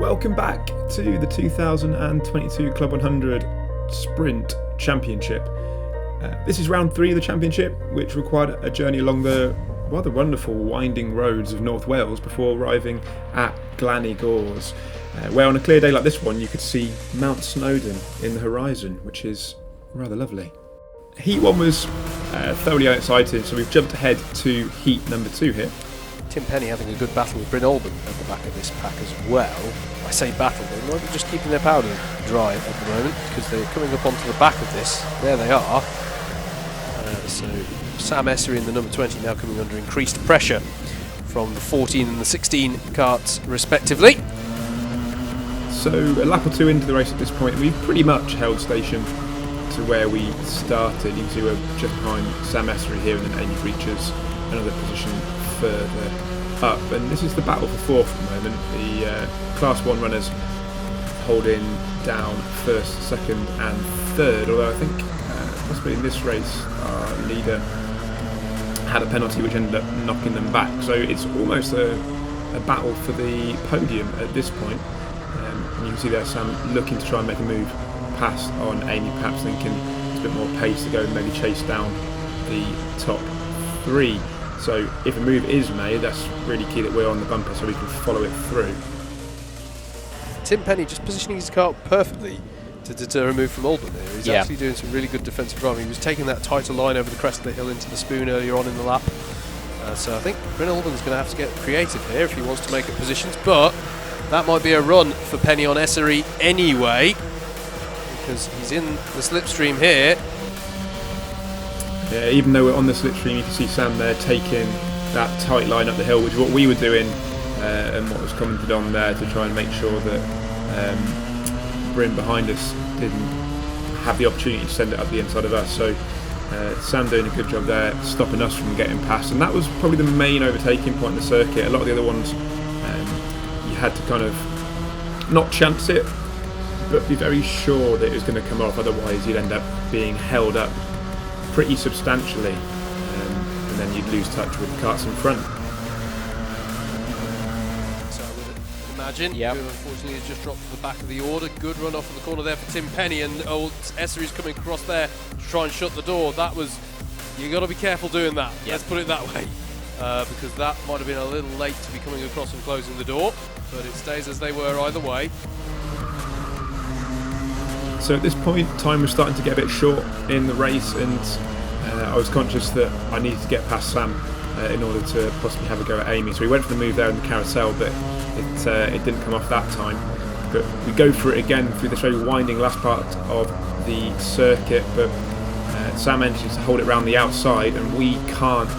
Welcome back to the 2022 Club 100 Sprint Championship. This is round 3 of the championship, which required a journey along the rather wonderful winding roads of North Wales before arriving at Glan-y-Gors, where on a clear day like this one you could see Mount Snowdon in the horizon, which is rather lovely. Heat 1 was thoroughly exciting, so we've jumped ahead to heat number 2 here. Tim Penny having a good battle with Bryn Olban at the back of this pack as well. I say battle, they might be just keeping their powder dry at the moment because they're coming up onto the back of this. There they are. So Sam Essery in the number 20 now coming under increased pressure from the 14 and the 16 karts respectively. So a lap or two into the race at this point, we've pretty much held station to where we started. You can see we're just behind Sam Essery here, and then Amy reaches another position further up, and this is the battle for fourth at the moment. The Class 1 runners holding down first, second and third, although I think possibly in this race our leader had a penalty which ended up knocking them back, so it's almost a battle for the podium at this point. And you can see there Sam looking to try and make a move past on Amy, perhaps thinking it's a bit more pace to go and maybe chase down the top 3. So if a move is made, that's really key that we're on the bumper so we can follow it through. Tim Penny just positioning his car perfectly to deter a move from Olban there. He's actually doing some really good defensive driving. He was taking that tighter line over the crest of the hill into the spoon earlier on in the lap. So I think Bryn Olban's going to have to get creative here if he wants to make up positions, but that might be a run for Penny on Essery anyway, because he's in the slipstream here. Yeah, even though we're on the slipstream, you can see Sam there taking that tight line up the hill, which is what we were doing and what was commented on there to try and make sure that Bryn behind us didn't have the opportunity to send it up the inside of us. So Sam doing a good job there, stopping us from getting past, and that was probably the main overtaking point in the circuit. A lot of the other ones you had to kind of not chance it, but be very sure that it was going to come off, otherwise you'd end up being held up pretty substantially, and then you'd lose touch with the karts in front. So I would imagine, who unfortunately has just dropped to the back of the order. Good run off in the corner there for Tim Penny, and old Essery's coming across there to try and shut the door. That was, you got to be careful doing that. Let's put it that way, because that might have been a little late to be coming across and closing the door, but it stays as they were either way. So at this point, time was starting to get a bit short in the race, and I was conscious that I needed to get past Sam in order to possibly have a go at Amy. So we went for the move there in the carousel, but it didn't come off that time. But we go for it again through this very winding last part of the circuit, but Sam manages to hold it around the outside, and we can't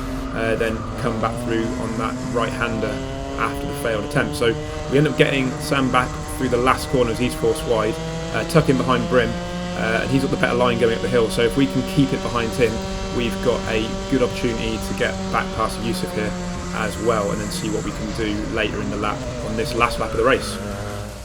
then come back through on that right-hander after the failed attempt. So we end up getting Sam back through the last corner as he's forced wide, tuck in behind Bryn, and he's got the better line going up the hill, so if we can keep it behind him, we've got a good opportunity to get back past Yusuf here as well, and then see what we can do later in the lap on this last lap of the race.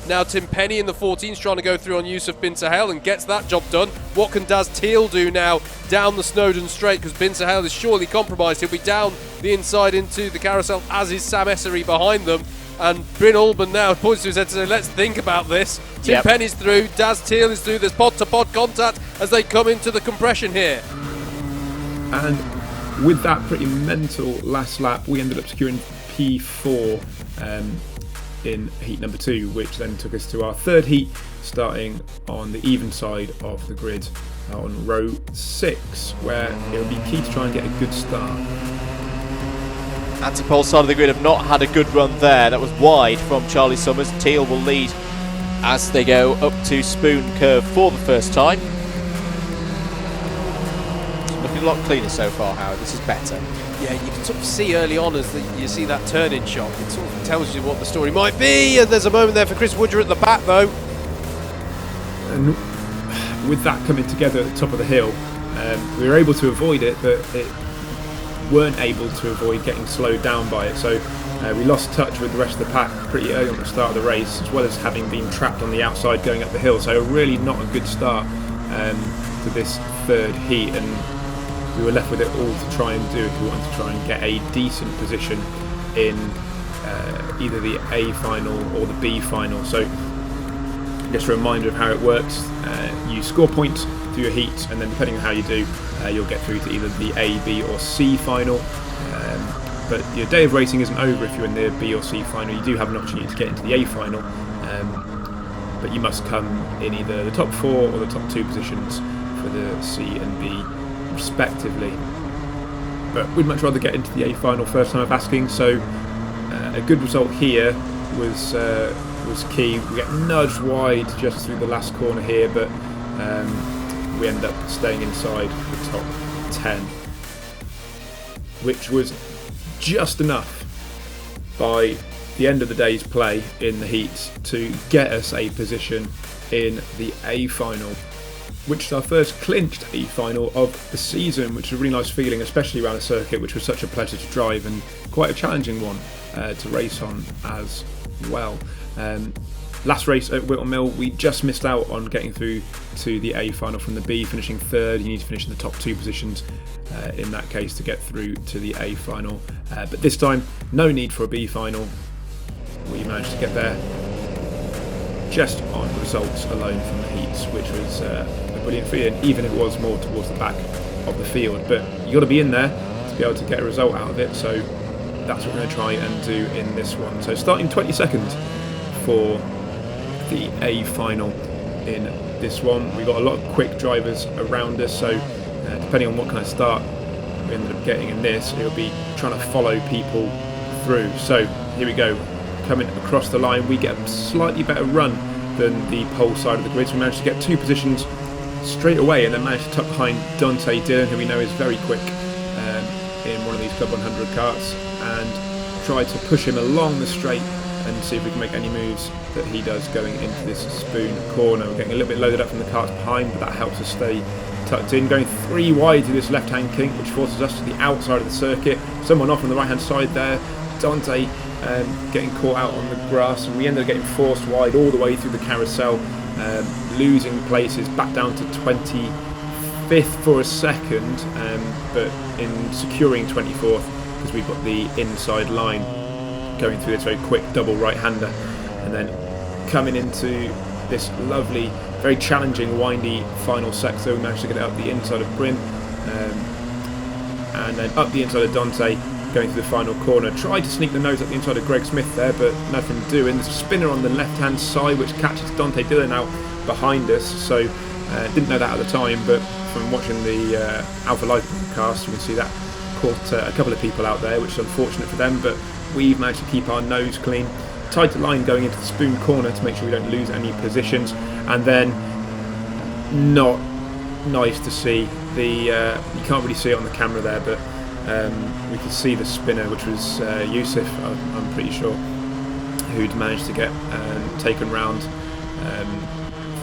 Now Tim Penny in the 14's trying to go through on Yusuf Bin Sahel and gets that job done. What can Daz Teal do now down the Snowdon straight, because Bin Sahel is surely compromised. He'll be down the inside into the carousel, as is Sam Essery behind them. And Bryn Olban now points to his head to say, let's think about this. Tim Penny's through, Daz Teal is through. There's pod-to-pod contact as they come into the compression here. And with that pretty mental last lap, we ended up securing P4 in heat number 2, which then took us to our third heat, starting on the even side of the grid on row 6, where it'll be key to try and get a good start. Anti-pole side of the grid have not had a good run there. That was wide from Charlie Summers. Teal will lead as they go up to Spoon Curve for the first time. Looking a lot cleaner so far, Howard. This is better. Yeah, you can sort of see early on as you see that turn-in shot. It sort of tells you what the story might be. And there's a moment there for Chris Woodger at the back, though. And with that coming together at the top of the hill, we were able to avoid it, but weren't able to avoid getting slowed down by it. So we lost touch with the rest of the pack pretty early on the start of the race, as well as having been trapped on the outside going up the hill. So really not a good start to this third heat, and we were left with it all to try and do if we wanted to try and get a decent position in either the A final or the B final. So just a reminder of how it works. You score points through your heats, and then depending on how you do, you'll get through to either the A, B or C final. But your day of racing isn't over if you're in the B or C final. You do have an opportunity to get into the A final, but you must come in either the top 4 or the top 2 positions for the C and B respectively. But we'd much rather get into the A final first time of asking, so a good result here was key. We get nudged wide just through the last corner here, but we end up staying inside the top 10, which was just enough by the end of the day's play in the heats to get us a position in the A final, which is our first clinched A final of the season, which is a really nice feeling, especially around a circuit which was such a pleasure to drive and quite a challenging one to race on as well. Last race at Whilton Mill, we just missed out on getting through to the A final from the B, finishing 3rd. You need to finish in the top 2 positions in that case to get through to the A final. But this time, no need for a B final. We managed to get there just on results alone from the heats, which was a brilliant feeling, even if it was more towards the back of the field. But you got to be in there to be able to get a result out of it, so that's what we're going to try and do in this one. So starting 22nd for the A final in this one. We got a lot of quick drivers around us, so depending on what kind of start we ended up getting in this, it'll be trying to follow people through. So here we go, coming across the line, we get a slightly better run than the pole side of the grid, so we managed to get 2 positions straight away, and then managed to tuck behind Dante Dillon, who we know is very quick in one of these Club 100 karts, and try to push him along the straight and see if we can make any moves that he does going into this spoon corner. We're getting a little bit loaded up from the karts behind, but that helps us stay tucked in. Going 3 wide through this left-hand kink, which forces us to the outside of the circuit. Someone off on the right-hand side there. Dante getting caught out on the grass, and we ended up getting forced wide all the way through the carousel, losing places back down to 25th for a second, but in securing 24th because we've got the inside line going through this very quick double right-hander, and then coming into this lovely, very challenging, windy final sector. We managed to get it up the inside of Bryn, and then up the inside of Dante, going through the final corner. Tried to sneak the nose up the inside of Greg Smith there, but nothing doing. There's a spinner on the left-hand side which catches Dante Dillon out behind us, so didn't know that at the time, but from watching the Alpha Live broadcast, you can see that caught a couple of people out there, which is unfortunate for them, but we've managed to keep our nose clean. Tied the line going into the spoon corner to make sure we don't lose any positions, and then not nice to see the you can't really see it on the camera there, but we could see the spinner, which was Yusuf, I'm pretty sure, who'd managed to get taken round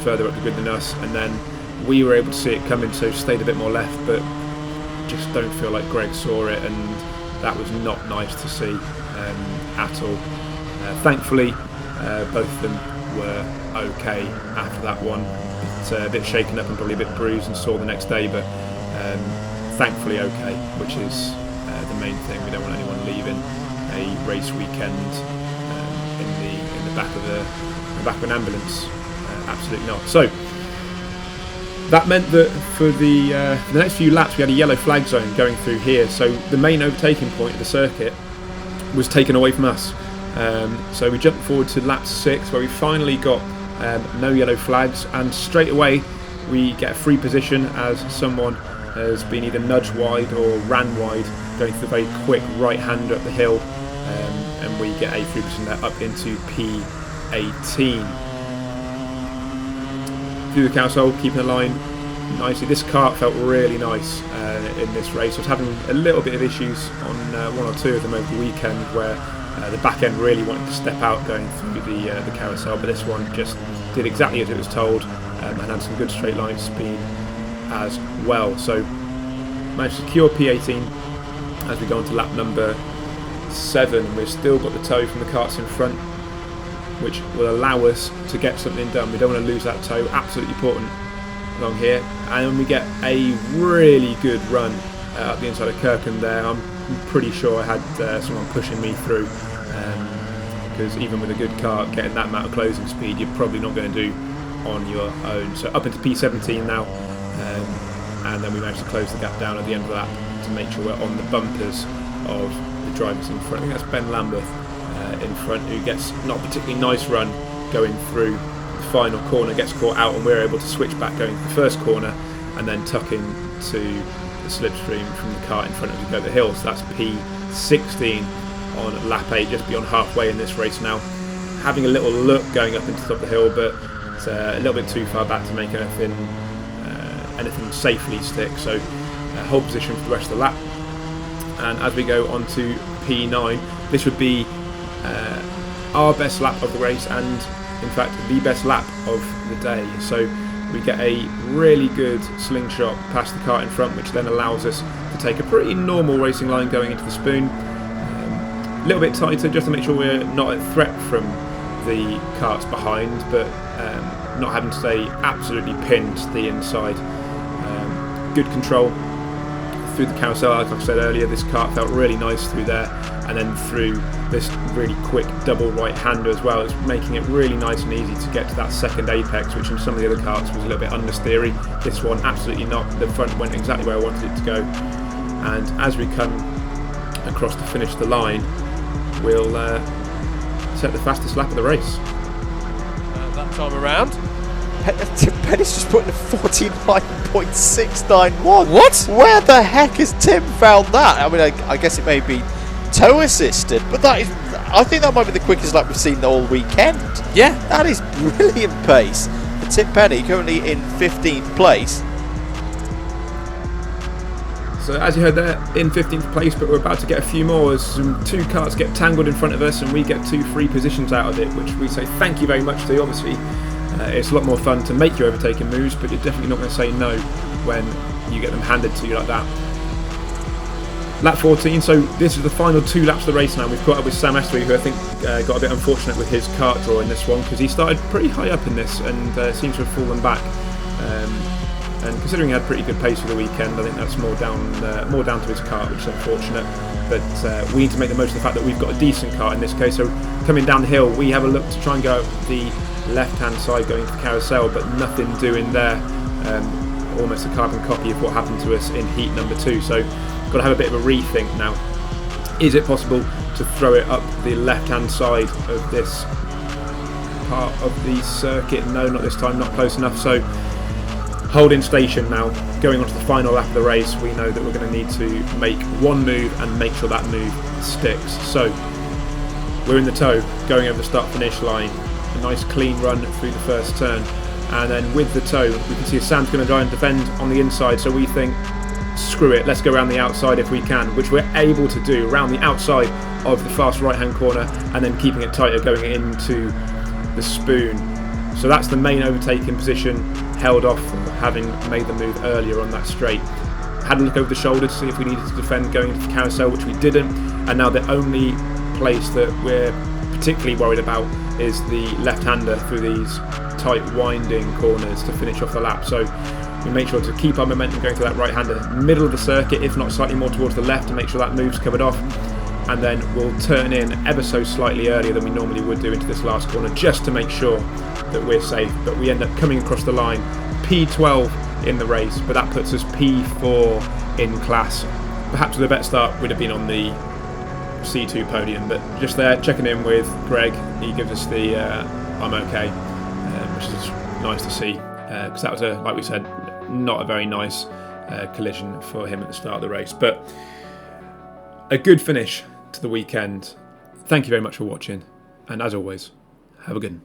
further up the grid than us, and then we were able to see it coming, so stayed a bit more left, but just don't feel like Greg saw it, and that was not nice to see at all. Thankfully, both of them were okay after that one. It's a bit shaken up and probably a bit bruised and sore the next day, but thankfully okay, which is the main thing. We don't want anyone leaving a race weekend in the back of an ambulance. Absolutely not. So that meant that for the next few laps we had a yellow flag zone going through here, so the main overtaking point of the circuit was taken away from us. So we jumped forward to lap 6, where we finally got no yellow flags, and straight away we get a free position as someone has been either nudged wide or ran wide going through the very quick right-hander up the hill, and we get a free position there up into P18. Through the carousel, keeping the line nicely. This kart felt really nice in this race. I was having a little bit of issues on 1 or 2 of them over the weekend, where the back end really wanted to step out going through the carousel, but this one just did exactly as it was told, and had some good straight line speed as well. So managed to secure P18 as we go on to lap number 7. We've still got the tow from the karts in front, which will allow us to get something done. We don't want to lose that tow, absolutely important along here. And we get a really good run up the inside of Kirkham there. I'm pretty sure I had someone pushing me through because even with a good car, getting that amount of closing speed, you're probably not going to do on your own. So up into P17 now, and then we managed to close the gap down at the end of that to make sure we're on the bumpers of the drivers in front. I think that's Ben Lambeth in front, who gets not a particularly nice run going through the final corner, gets caught out, and we're able to switch back going to the first corner and then tuck into the slipstream from the car in front of us to go the hill. So that's P16 on lap 8, just beyond halfway in this race now. Having a little look going up into the top of the hill, but it's a little bit too far back to make anything safely stick. So hold position for the rest of the lap. And as we go on to P9, this would be our best lap of the race, and in fact the best lap of the day. So we get a really good slingshot past the car in front, which then allows us to take a pretty normal racing line going into the spoon. A little bit tighter just to make sure we're not at threat from the carts behind, but not having to stay absolutely pinned to the inside. Good control through the carousel. Like I said earlier, this kart felt really nice through there, and then through this really quick double right-hander as well. It's making it really nice and easy to get to that second apex, which in some of the other karts was a little bit understeery. This one absolutely not. The front went exactly where I wanted it to go, and as we come across to finish the line, we'll set the fastest lap of the race. That time around, Penny's just putting a 49.691. What? Where the heck has Tim found that? I mean, I guess it may be toe assisted, but that is, I think that might be the quickest lap we've seen all weekend. Yeah, That is brilliant pace for Tim Penny, currently in 15th place. So as you heard there, in 15th place, but we're about to get a few more as two karts get tangled in front of us and we get 2 free positions out of it, which we say thank you very much to. Obviously it's a lot more fun to make your overtaking moves, but you're definitely not going to say no when you get them handed to you like that. Lap 14, so this is the final 2 laps of the race now. We've caught up with Sam Estuary, who I think got a bit unfortunate with his kart draw in this one, because he started pretty high up in this and seems to have fallen back. And considering he had pretty good pace for the weekend, I think that's more down to his kart, which is unfortunate. But we need to make the most of the fact that we've got a decent kart in this case. So coming down the hill, we have a look to try and go up the left-hand side going to the carousel, but nothing doing there. Almost a carbon copy of what happened to us in heat number 2. So got to have a bit of a rethink now. Is it possible to throw it up the left-hand side of this part of the circuit? No, not this time, not close enough. So holding station now, going on to the final lap of the race. We know that we're going to need to make one move and make sure that move sticks. So we're in the tow, going over the start-finish line. A nice clean run through the first turn, and then with the tow we can see Sam's going to try and defend on the inside, so we think screw it, let's go around the outside if we can, which we're able to do around the outside of the fast right hand corner and then keeping it tighter going into the spoon. So that's the main overtaking position, held off from having made the move earlier on that straight. Had a look over the shoulder to see if we needed to defend going into the carousel, which we didn't, and now the only place that we're particularly worried about is the left-hander through these tight winding corners to finish off the lap. So we make sure to keep our momentum going to that right-hander, middle of the circuit, if not slightly more towards the left, to make sure that move's covered off, and then we'll turn in ever so slightly earlier than we normally would do into this last corner, just to make sure that we're safe. But we end up coming across the line P12 in the race, but that puts us P4 in class. Perhaps with a better start would have been on the C2 podium, but just there checking in with Greg, he gives us the I'm okay, which is nice to see, because that was, like we said, not a very nice collision for him at the start of the race, but a good finish to the weekend. Thank you very much for watching, and as always, have a good one.